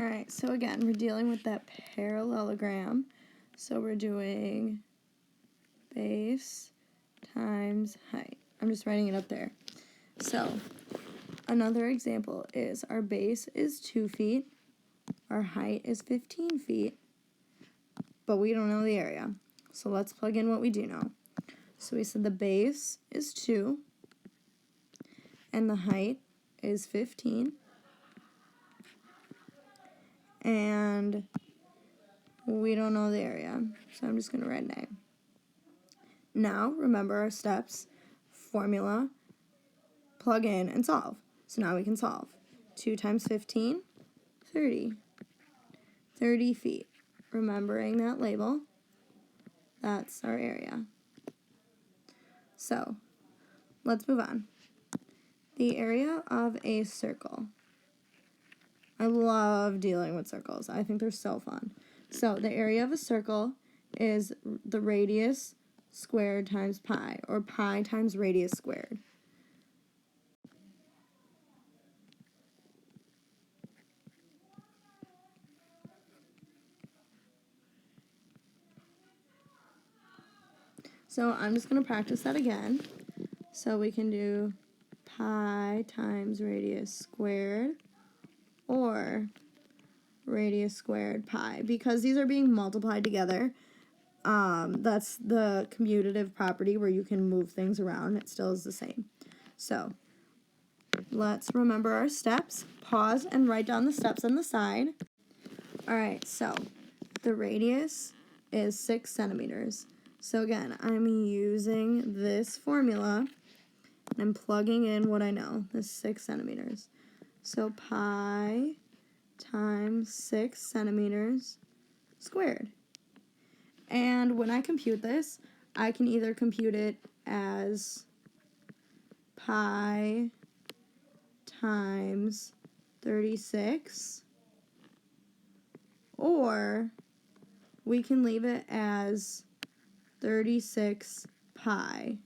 All right, so again, we're dealing with that parallelogram. So we're doing base times height. I'm just writing it up there. So another example is our base is 2 feet, our height is 15 feet, but we don't know the area. So let's plug in what we do know. So we said the base is 2, and the height is 15, and we don't know the area, so I'm just going to write an A. Now, remember our steps, formula, plug in, and solve. So now we can solve. 2 times 15, 30. 30 feet. Remembering that label, that's our area. So, let's move on. The area of a circle. I love dealing with circles. I think they're so fun. So, the area of a circle is the radius squared times pi, or pi times radius squared. So I'm just going to practice that again. So we can do pi times radius squared, or radius squared pi. Because these are being multiplied together, that's the commutative property where you can move things around. It still is the same. So let's remember our steps. Pause and write down the steps on the side. All right, so the radius is 6 centimeters. So again, I'm using this formula, and I'm plugging in what I know, this 6 centimeters. So pi times 6 centimeters squared. And when I compute this, I can either compute it as pi times 36, or we can leave it as 36 pi.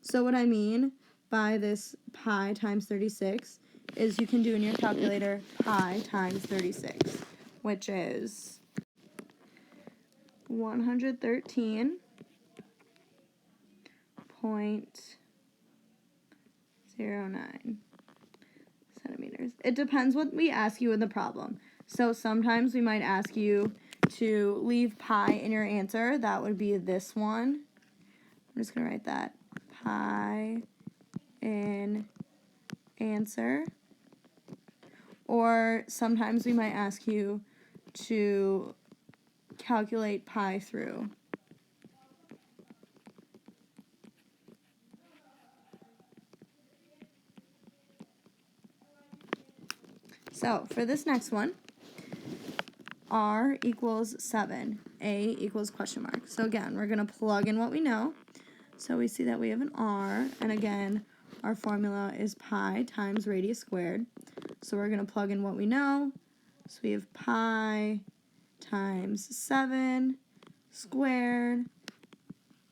So what I mean by this pi times 36 is you can do in your calculator pi times 36, which is 113.09 centimeters. It depends what we ask you in the problem. So sometimes we might ask you to leave pi in your answer. That would be this one. I'm just going to write that. Pi in answer. Or sometimes we might ask you to calculate pi through. So for this next one, R equals 7, A equals question mark. So again, we're going to plug in what we know. So we see that we have an R, and again, our formula is pi times radius squared. So we're going to plug in what we know. So we have pi times 7 squared,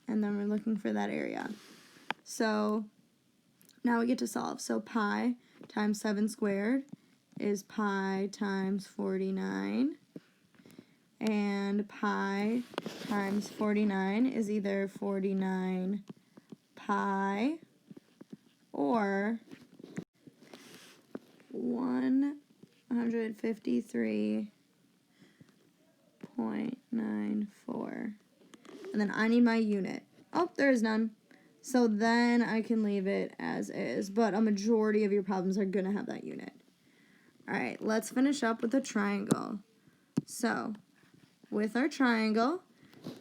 and then we're looking for that area. So now we get to solve. So pi times 7 squared is pi times 49. And pi times 49 is either 49 pi or 153.94. And then I need my unit. Oh, there is none. So then I can leave it as is, but a majority of your problems are going to have that unit. All right, let's finish up with a triangle. So with our triangle,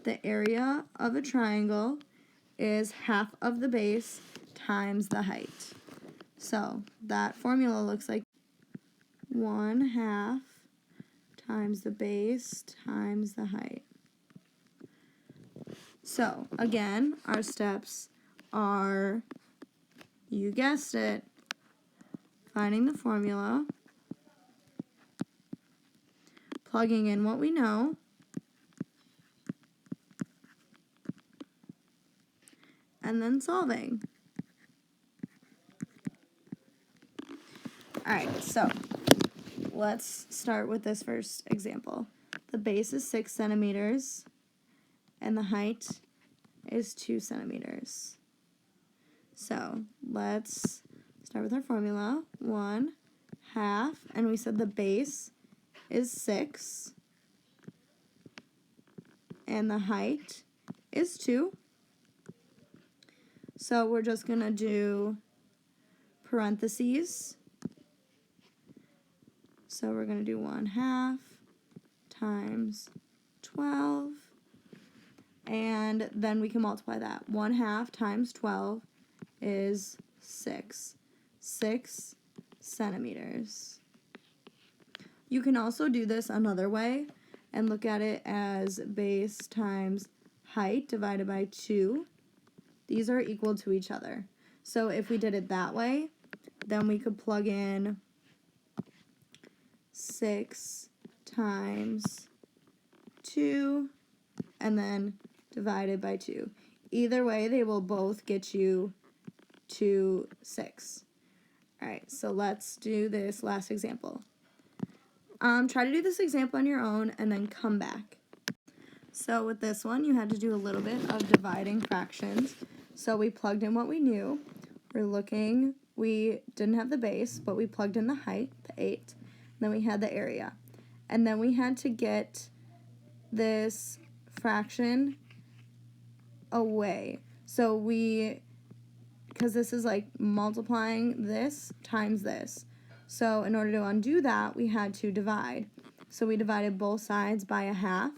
the area of a triangle is half of the base times the height. So that formula looks like 1/2 times the base times the height. So again, our steps are, you guessed it, finding the formula, plugging in what we know, and then solving. All right, so let's start with this first example. The base is 6 centimeters and the height is 2 centimeters. So let's start with our formula. 1/2, and we said the base is 6 and the height is 2. So we're just going to do parentheses. So we're going to do 1/2 times 12, and then we can multiply that. 1/2 times 12 is 6 centimeters. You can also do this another way and look at it as base times height divided by 2. These are equal to each other. So if we did it that way, then we could plug in 6 times 2 and then divided by 2. Either way, they will both get you to 6. Alright, so let's do this last example. Try to do this example on your own and then come back. So with this one, you had to do a little bit of dividing fractions. So we plugged in what we knew. We didn't have the base, but we plugged in the height, the 8. Then we had the area. And then we had to get this fraction away. So because this is like multiplying this times this. So in order to undo that, we had to divide. So we divided both sides by 1/2.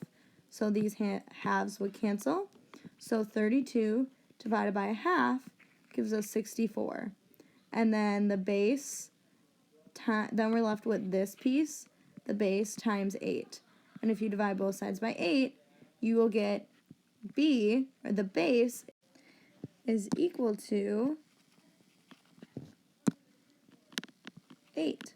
So these halves would cancel. So 32 divided by 1/2 gives us 64. And then the base, then we're left with this piece, the base times 8. And if you divide both sides by 8, you will get b, or the base, is equal to 8.